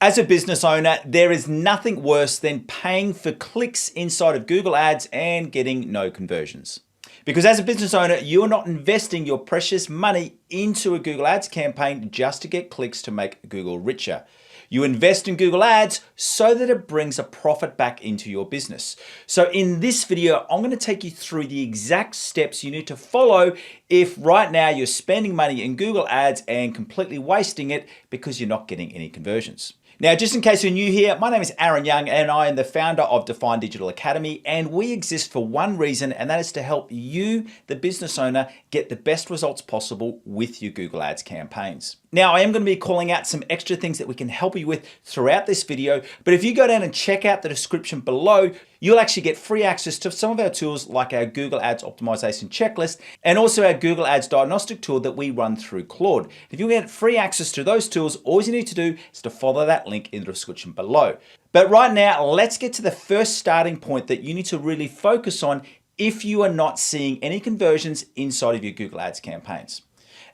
As a business owner, there is nothing worse than paying for clicks inside of Google Ads and getting no conversions. Because as a business owner, you're not investing your precious money into a Google Ads campaign just to get clicks to make Google richer. You invest in Google Ads so that it brings a profit back into your business. So in this video, I'm going to take you through the exact steps you need to follow if right now you're spending money in Google Ads and completely wasting it because you're not getting any conversions. Now, just in case you're new here, my name is Aaron Young and I am the founder of Define Digital Academy, and we exist for one reason, and that is to help you, the business owner, get the best results possible with your Google Ads campaigns. Now, I am going to be calling out some extra things that we can help you with throughout this video, but if you go down and check out the description below, you'll actually get free access to some of our tools like our Google Ads optimization checklist and also our Google Ads diagnostic tool that we run through Claude. If you get free access to those tools, all you need to do is to follow that link in the description below. But right now, let's get to the first starting point that you need to really focus on if you are not seeing any conversions inside of your Google Ads campaigns.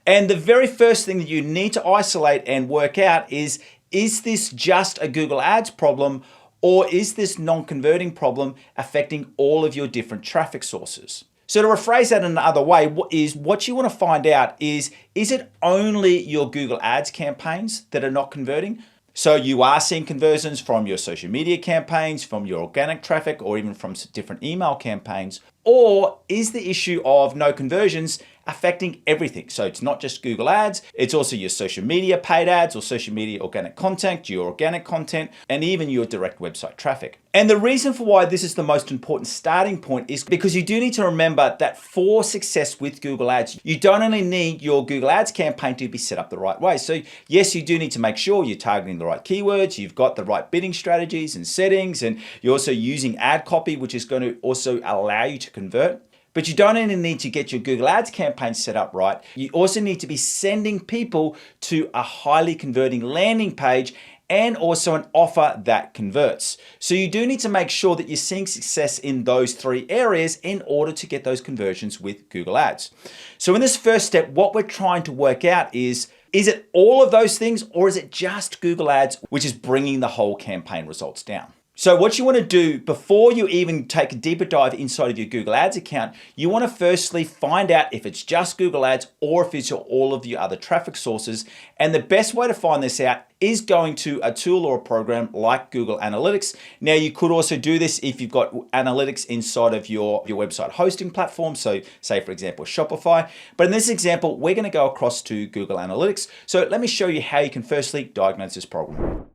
And the very first thing that you need to isolate and work out is this just a Google Ads problem, or is this non-converting problem affecting all of your different traffic sources? So to rephrase that in another way, what you want to find out is it only your Google Ads campaigns that are not converting? So you are seeing conversions from your social media campaigns, from your organic traffic, or even from different email campaigns, or is the issue of no conversions affecting everything? So it's not just Google Ads, it's also your social media paid ads or social media organic content, your organic content, and even your direct website traffic. And the reason for why this is the most important starting point is because you do need to remember that for success with Google Ads, you don't only need your Google Ads campaign to be set up the right way. So yes, you do need to make sure you're targeting the right keywords, you've got the right bidding strategies and settings, and you're also using ad copy, which is going to also allow you to convert. But you don't only need to get your Google Ads campaign set up right, you also need to be sending people to a highly converting landing page and also an offer that converts. So you do need to make sure that you're seeing success in those three areas in order to get those conversions with Google Ads. So in this first step, what we're trying to work out is it all of those things, or is it just Google Ads, which is bringing the whole campaign results down? So what you want to do before you even take a deeper dive inside of your Google Ads account, you want to firstly find out if it's just Google Ads or if it's all of your other traffic sources. And the best way to find this out is going to a tool or a program like Google Analytics. Now, you could also do this if you've got analytics inside of your website hosting platform. So say, for example, Shopify. But in this example, we're going to go across to Google Analytics. So let me show you how you can firstly diagnose this problem.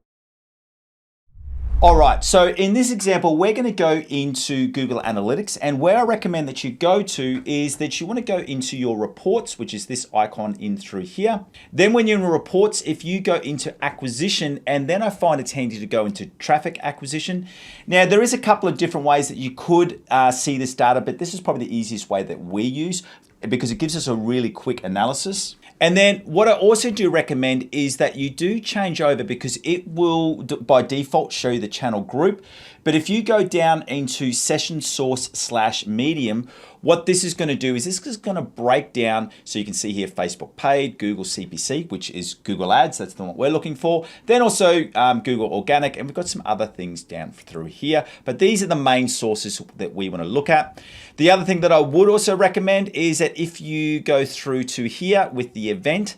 All right, so in this example, we're going to go into Google Analytics, and where I recommend that you go to is that you want to go into your reports, which is this icon in through here. Then when you're in reports, if you go into acquisition, and then I find it's handy to go into traffic acquisition. Now, there is a couple of different ways that you could see this data, but this is probably the easiest way that we use because it gives us a really quick analysis. And then what I also do recommend is that you do change over, because it will by default show you the channel group. But if you go down into session source / medium, what this is going to do is this is going to break down. So you can see here Facebook paid, Google CPC, which is Google Ads. That's the one we're looking for. Then also Google organic, and we've got some other things down through here. But these are the main sources that we want to look at. The other thing that I would also recommend is that if you go through to here with the event,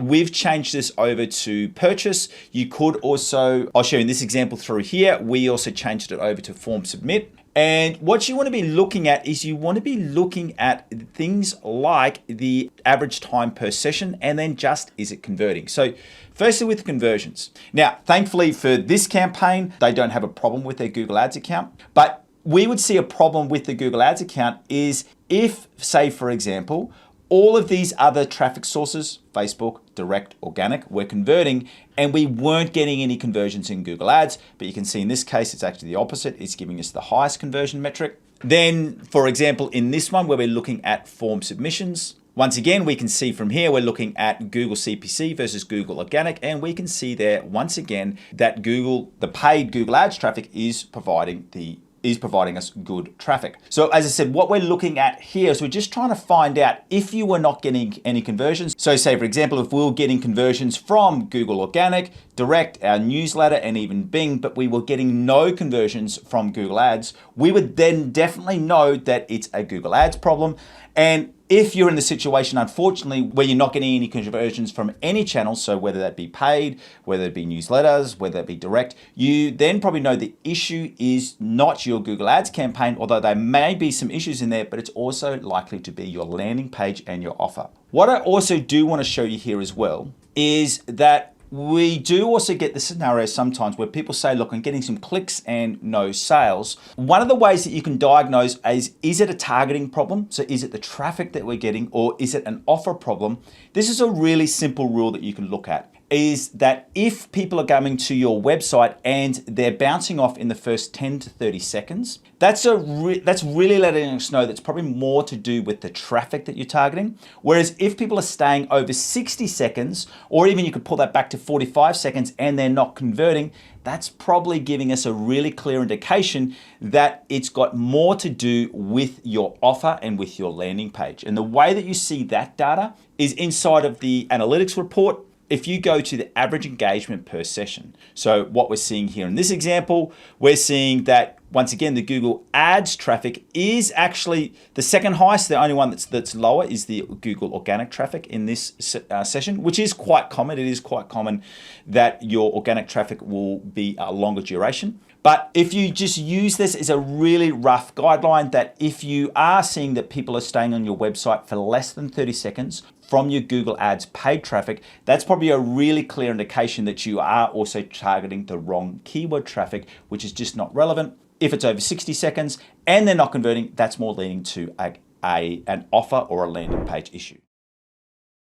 we've changed this over to purchase. You could also, I'll show you in this example through here, we also changed it over to form submit. And what you want to be looking at is you want to be looking at things like the average time per session, and then just is it converting. So firstly with conversions. Now, thankfully for this campaign, they don't have a problem with their Google Ads account, but we would see a problem with the Google Ads account is if, say for example, all of these other traffic sources, Facebook, direct, organic, were converting and we weren't getting any conversions in Google Ads. But you can see in this case, it's actually the opposite. It's giving us the highest conversion metric. Then, for example, in this one where we're looking at form submissions, once again, we can see from here, we're looking at Google CPC versus Google Organic, and we can see there, once again, that Google, the paid Google Ads traffic is providing the is providing us good traffic. So as I said, what we're looking at here is we're just trying to find out if you were not getting any conversions. So say, for example, if we were getting conversions from Google Organic, Direct, our newsletter, and even Bing, but we were getting no conversions from Google Ads, we would then definitely know that it's a Google Ads problem. And if you're in the situation, unfortunately, where you're not getting any conversions from any channel, so whether that be paid, whether it be newsletters, whether it be direct, you then probably know the issue is not your Google Ads campaign, although there may be some issues in there, but it's also likely to be your landing page and your offer. What I also do want to show you here as well is that we do also get the scenario sometimes where people say, look, I'm getting some clicks and no sales. One of the ways that you can diagnose is it a targeting problem? So is it the traffic that we're getting, or is it an offer problem? This is a really simple rule that you can look at, is that if people are coming to your website and they're bouncing off in the first 10 to 30 seconds, that's really letting us know that's probably more to do with the traffic that you're targeting. Whereas if people are staying over 60 seconds, or even you could pull that back to 45 seconds and they're not converting, that's probably giving us a really clear indication that it's got more to do with your offer and with your landing page. And the way that you see that data is inside of the analytics report. If you go to the average engagement per session, so what we're seeing here in this example, we're seeing that once again, the Google Ads traffic is actually the second highest. The only one that's lower is the Google organic traffic in this session, which is quite common. It is quite common that your organic traffic will be a longer duration. But if you just use this as a really rough guideline, that if you are seeing that people are staying on your website for less than 30 seconds from your Google Ads paid traffic, that's probably a really clear indication that you are also targeting the wrong keyword traffic, which is just not relevant. If it's over 60 seconds and they're not converting, that's more leading to an offer or a landing page issue.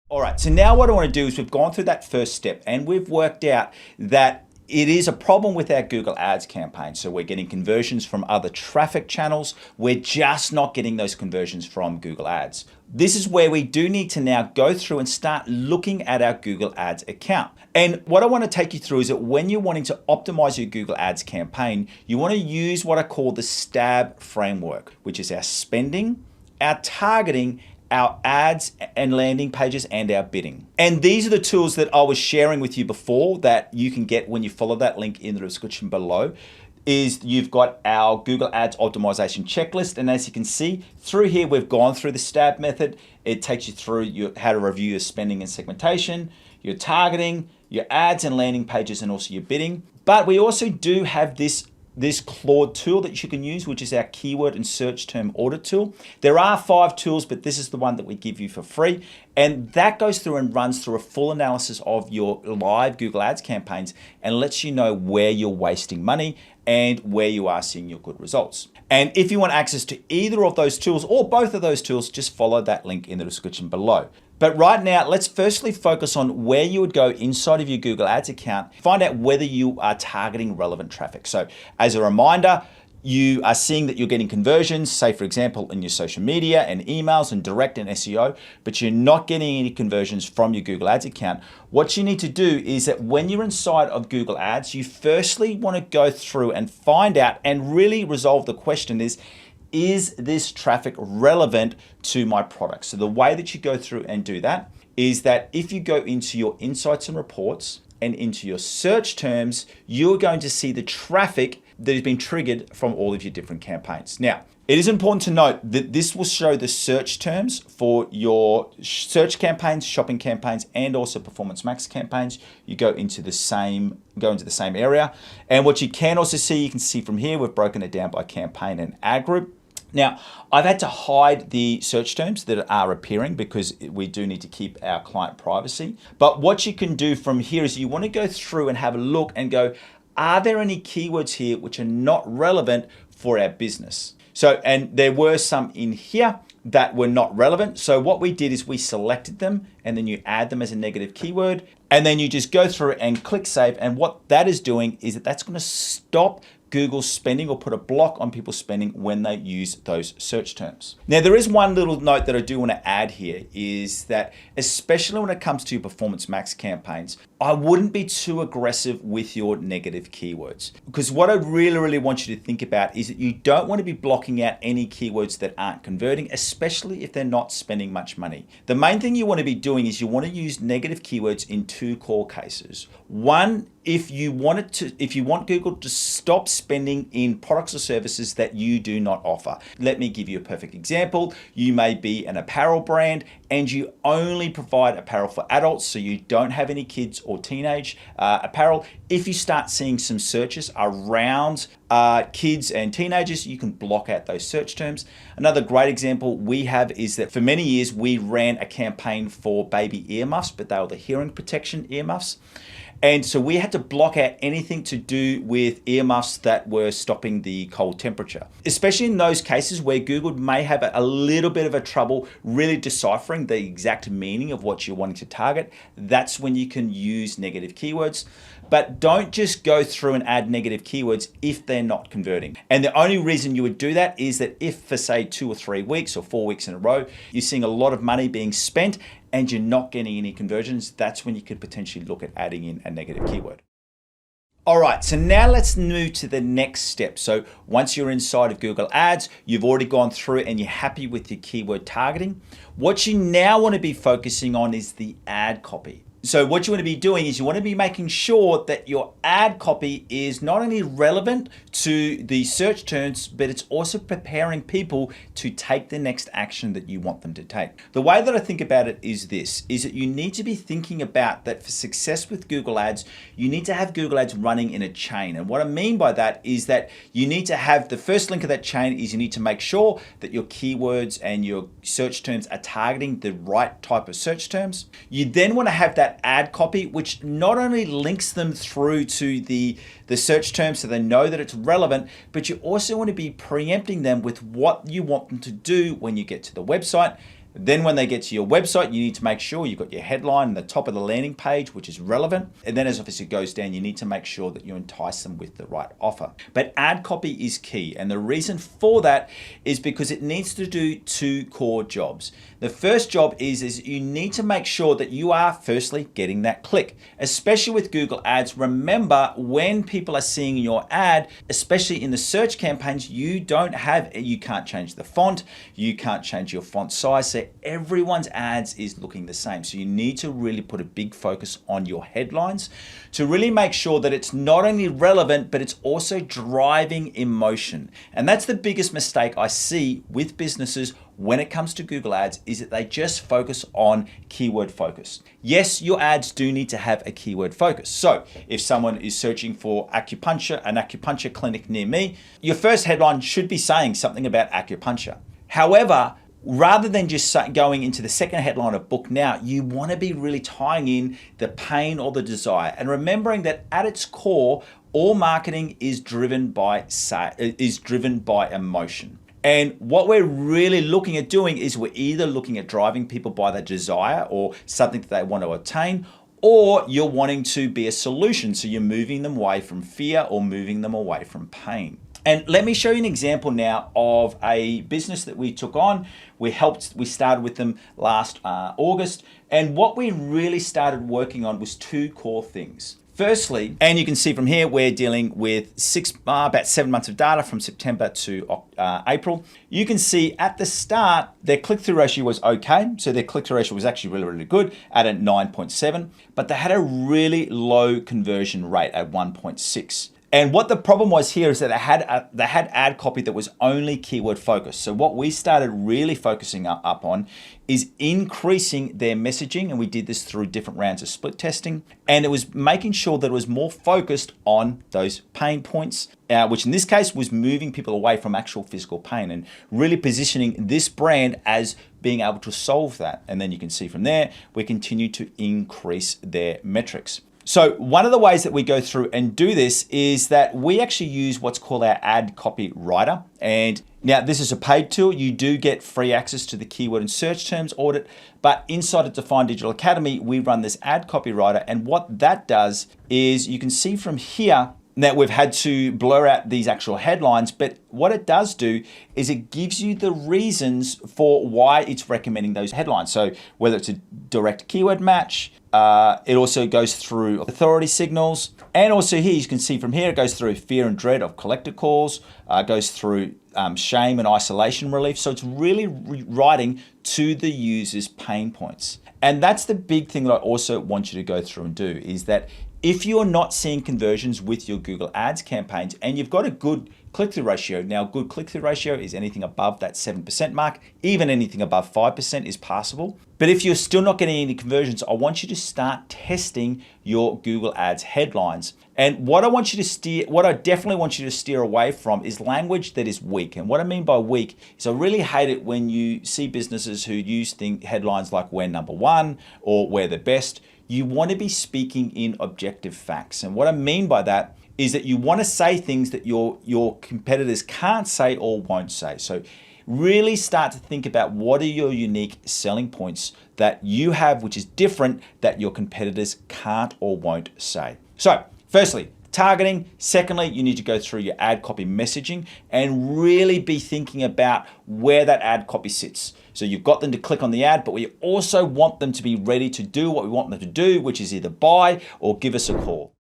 All right, so now what I want to do is we've gone through that first step and we've worked out that it is a problem with our Google Ads campaign. So we're getting conversions from other traffic channels. We're just not getting those conversions from Google Ads. This is where we do need to now go through and start looking at our Google Ads account. And what I want to take you through is that when you're wanting to optimize your Google Ads campaign, you want to use what I call the STAB framework, which is our spending, our targeting, our ads and landing pages, and our bidding. And these are the tools that I was sharing with you before that you can get when you follow that link in the description below. Is you've got our Google Ads optimization checklist. And as you can see through here, we've gone through the STAB method. It takes you through how to review your spending and segmentation, your targeting, your ads and landing pages, and also your bidding. But we also do have this Claude tool that you can use, which is our keyword and search term audit tool. There are 5 tools, but this is the one that we give you for free. And that goes through and runs through a full analysis of your live Google Ads campaigns and lets you know where you're wasting money and where you are seeing your good results. And if you want access to either of those tools or both of those tools, just follow that link in the description below. But right now, let's firstly focus on where you would go inside of your Google Ads account, find out whether you are targeting relevant traffic. So as a reminder, you are seeing that you're getting conversions, say for example, in your social media and emails and direct and SEO, but you're not getting any conversions from your Google Ads account. What you need to do is that when you're inside of Google Ads, you firstly want to go through and find out and really resolve the question is this traffic relevant to my product? So the way that you go through and do that is that if you go into your insights and reports and into your search terms, you're going to see the traffic that has been triggered from all of your different campaigns. Now, it is important to note that this will show the search terms for your search campaigns, shopping campaigns, and also Performance Max campaigns. You go into the same area. And what you can also see, you can see from here, we've broken it down by campaign and ad group. Now, I've had to hide the search terms that are appearing because we do need to keep our client privacy. But what you can do from here is you want to go through and have a look and go, are there any keywords here which are not relevant for our business? So, and there were some in here that were not relevant. So what we did is we selected them and then you add them as a negative keyword. And then you just go through and click save. And what that is doing is that's going to stop Google spending or put a block on people spending when they use those search terms. Now, there is one little note that I do want to add here is that especially when it comes to Performance Max campaigns, I wouldn't be too aggressive with your negative keywords, because what I really want you to think about is that you don't want to be blocking out any keywords that aren't converting, especially if they're not spending much money. The main thing you want to be doing is you want to use negative keywords in two core cases. One, if you want Google to stop spending in products or services that you do not offer. Let me give you a perfect example. You may be an apparel brand and you only provide apparel for adults, so you don't have any kids or teenage apparel. If you start seeing some searches around kids and teenagers, you can block out those search terms. Another great example we have is that for many years we ran a campaign for baby earmuffs, but they were the hearing protection earmuffs. And so we had to block out anything to do with earmuffs that were stopping the cold temperature, especially in those cases where Google may have a little bit of a trouble really deciphering the exact meaning of what you're wanting to target. That's when you can use negative keywords. But don't just go through and add negative keywords if they're not converting. And the only reason you would do that is that if for say 2 or 3 weeks or 4 weeks in a row, you're seeing a lot of money being spent and you're not getting any conversions, that's when you could potentially look at adding in a negative keyword. All right, so now let's move to the next step. So once you're inside of Google Ads, you've already gone through and you're happy with your keyword targeting. What you now want to be focusing on is the ad copy. So what you want to be doing is you want to be making sure that your ad copy is not only relevant to the search terms, but it's also preparing people to take the next action that you want them to take. The way that I think about it is this, is that you need to be thinking about that for success with Google Ads, you need to have Google Ads running in a chain. And what I mean by that is that you need to have the first link of that chain is you need to make sure that your keywords and your search terms are targeting the right type of search terms. You then want to have that ad copy, which not only links them through to the search terms so they know that it's relevant, but you also want to be preempting them with what you want them to do when you get to the website. Then when they get to your website, you need to make sure you've got your headline in the top of the landing page, which is relevant. And then as obviously it goes down, you need to make sure that you entice them with the right offer. But ad copy is key. And the reason for that is because it needs to do two core jobs. The first job is you need to make sure that you are firstly getting that click, especially with Google Ads. Remember, when people are seeing your ad, especially in the search campaigns, you can't change the font, you can't change your font size. So everyone's ads is looking the same. So you need to really put a big focus on your headlines to really make sure that it's not only relevant, but it's also driving emotion. And that's the biggest mistake I see with businesses when it comes to Google Ads, is that they just focus on keyword focus. Yes, your ads do need to have a keyword focus. So if someone is searching for acupuncture, an acupuncture clinic near me, your first headline should be saying something about acupuncture. However, rather than just going into the second headline of book now, you want to be really tying in the pain or the desire, and remembering that at its core, all marketing is driven by emotion. And what we're really looking at doing is we're either looking at driving people by the desire or something that they want to attain, or you're wanting to be a solution. So you're moving them away from fear or moving them away from pain. And let me show you an example now of a business that we took on. We started with them last August. And what we really started working on was two core things. Firstly, and you can see from here, we're dealing with about 7 months of data from September to April. You can see at the start, their click-through ratio was okay. So their click-through ratio was actually really good at a 9.7, but they had a really low conversion rate at 1.6. And what the problem was here is that they had ad copy that was only keyword focused. So what we started really focusing up on is increasing their messaging. And we did this through different rounds of split testing. And it was making sure that it was more focused on those pain points, which in this case was moving people away from actual physical pain and really positioning this brand as being able to solve that. And then you can see from there, we continue to increase their metrics. So one of the ways that we go through and do this is that we actually use what's called our ad copy writer. And now this is a paid tool. You do get free access to the keyword and search terms audit, but inside of Define Digital Academy, we run this ad copy writer. And what that does is you can see from here that we've had to blur out these actual headlines, but what it does do is it gives you the reasons for why it's recommending those headlines. So whether it's a direct keyword match, It also goes through authority signals. And also here, you can see from here, it goes through fear and dread of collector calls, goes through shame and isolation relief. So it's really writing to the user's pain points. And that's the big thing that I also want you to go through and do, is that if you're not seeing conversions with your Google Ads campaigns and you've got a good click-through ratio, now good click-through ratio is anything above that 7% mark, even anything above 5% is passable. But if you're still not getting any conversions, I want you to start testing your Google Ads headlines. And what I definitely want you to steer away from is language that is weak. And what I mean by weak is I really hate it when you see businesses who use headlines like "we're number one" or "we're the best." You want to be speaking in objective facts. And what I mean by that is that you want to say things that your competitors can't say or won't say. So really start to think about what are your unique selling points that you have, which is different, that your competitors can't or won't say. So firstly, targeting. Secondly, you need to go through your ad copy messaging and really be thinking about where that ad copy sits. So you've got them to click on the ad, but we also want them to be ready to do what we want them to do, which is either buy or give us a call.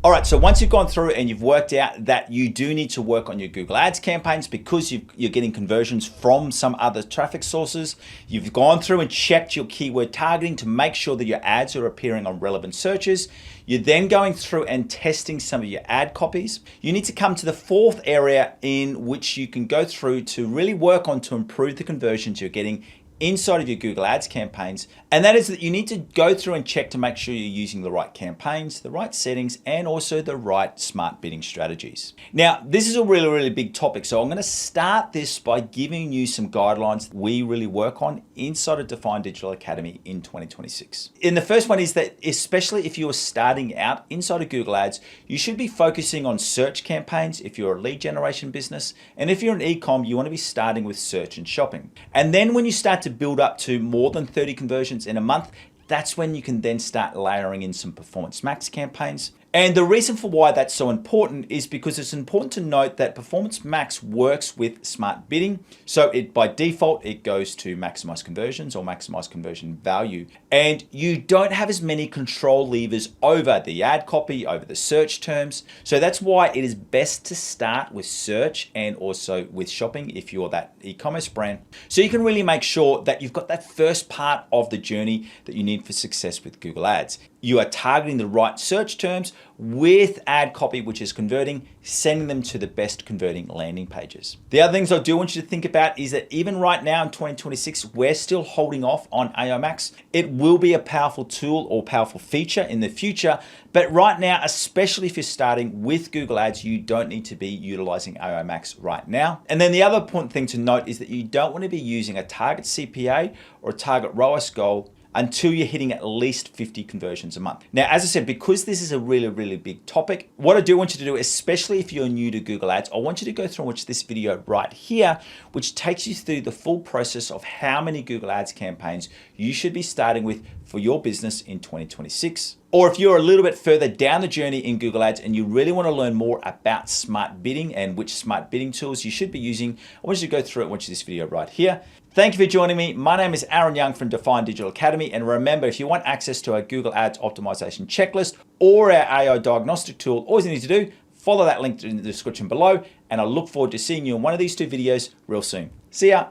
All right, so once you've gone through and you've worked out that you do need to work on your Google Ads campaigns because you're getting conversions from some other traffic sources, you've gone through and checked your keyword targeting to make sure that your ads are appearing on relevant searches, you're then going through and testing some of your ad copies. You need to come to the fourth area in which you can go through to really work on to improve the conversions you're getting inside of your Google Ads campaigns. And that is that you need to go through and check to make sure you're using the right campaigns, the right settings, and also the right smart bidding strategies. Now, this is a really, really big topic. So I'm going to start this by giving you some guidelines that we really work on inside of Define Digital Academy in 2026. And the first one is that, especially if you're starting out inside of Google Ads, you should be focusing on search campaigns if you're a lead generation business. And if you're an e-com, you want to be starting with search and shopping. And then when you start to build up to more than 30 conversions in a month, that's when you can then start layering in some Performance Max campaigns. And the reason for why that's so important is because it's important to note that Performance Max works with smart bidding. So by default, it goes to maximize conversions or maximize conversion value. And you don't have as many control levers over the ad copy, over the search terms. So that's why it is best to start with search and also with shopping if you're that e-commerce brand. So you can really make sure that you've got that first part of the journey that you need for success with Google Ads. You are targeting the right search terms with ad copy, which is converting, sending them to the best converting landing pages. The other things I do want you to think about is that even right now in 2026, we're still holding off on AI Max. It will be a powerful tool or powerful feature in the future, but right now, especially if you're starting with Google Ads, you don't need to be utilizing AI Max right now. And then the other important thing to note is that you don't want to be using a target CPA or a target ROAS goal until you're hitting at least 50 conversions a month. Now, as I said, because this is a really, really big topic, what I do want you to do, especially if you're new to Google Ads, I want you to go through and watch this video right here, which takes you through the full process of how many Google Ads campaigns you should be starting with for your business in 2026. Or if you're a little bit further down the journey in Google Ads and you really want to learn more about smart bidding and which smart bidding tools you should be using, I want you to go through and watch this video right here. Thank you for joining me. My name is Aaron Young from Define Digital Academy. And remember, if you want access to our Google Ads optimization checklist or our AI diagnostic tool, all you need to do, follow that link in the description below. And I look forward to seeing you in one of these two videos real soon. See ya.